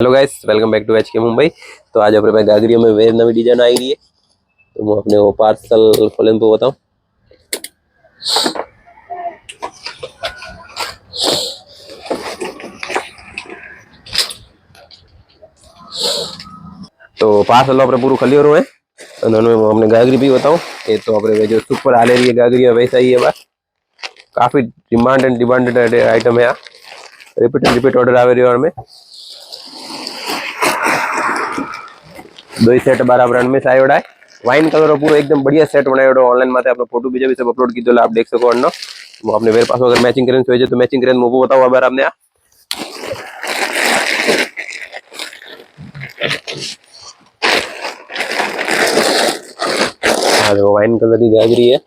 Hello guys, welcome back to H K Mumbai. तो आज अपने पास गागरिया में वेर नवी डिजाइन आई रही है। तो मैं अपने वो पार्सल खोलने को बताऊं। तो पार्सल अपने पूरा खली रहो है। अपने गागरी भी बताऊं। ये तो अपने जो सुपर आ रही है गागरिया वैसा ही है। बस काफी डिमांडेड आइटम है। रिपीट ऑर्डर आ रही है। में दो ही सेट 12 ब्रांड में सायोड़ा है। वाइन कलर पूरा एकदम बढ़िया सेट बनायो। ऑनलाइन में आपने फोटो भी सब अपलोड की आप देख सको। वो अपने मेरे पास अगर मैचिंग करें तो मैचिंग करें वो बताओ। अगर आपने वो वाइन कलर की गागरी है।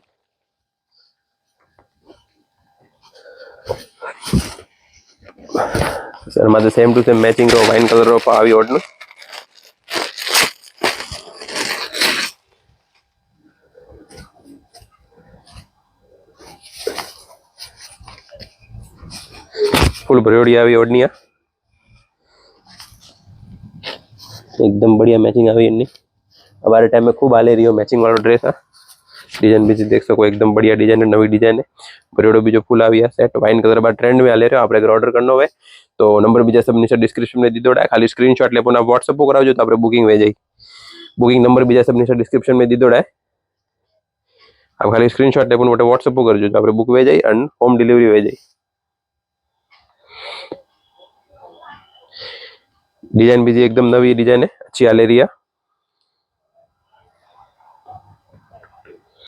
सर मैं सेम टू सेम मैचिंग रो वाइन कलर रो आवी ओडनु। फुल भरियोड़ी आवी ओडनी एकदम बढ़िया मैचिंग आवी इननी। हमारे टाइम में खूब आले रही हो मैचिंग वाला ड्रेस है। डिजाइन भी देख सको एकदम बढ़िया डिजाइन है। नवी डिजाइन है। भरियोड़ो भी जो फुल आवी है सेट वाइन कलर बार ट्रेंड में आले रहे हो। आप ऑर्डर करनो है तो नंबर भी सब नीचे डिस्क्रिप्शन में दी दोड़ा है। खाली स्क्रीनशॉट ले आप व्हाट्सएप पर करावजो तो आप बुकिंग वे जाए। बुकिंग नंबर भी सब नीचे डिस्क्रिप्शन में दी दोड़ा है। आप खाली स्क्रीनशॉट ले व्हाट्सएप पर करजो तो आप बुक वे जाए एंड होम डिलीवरी वे जाए। डिजाइन भी एकदम नवी डिजाइन है, अच्छी आ ले रही है।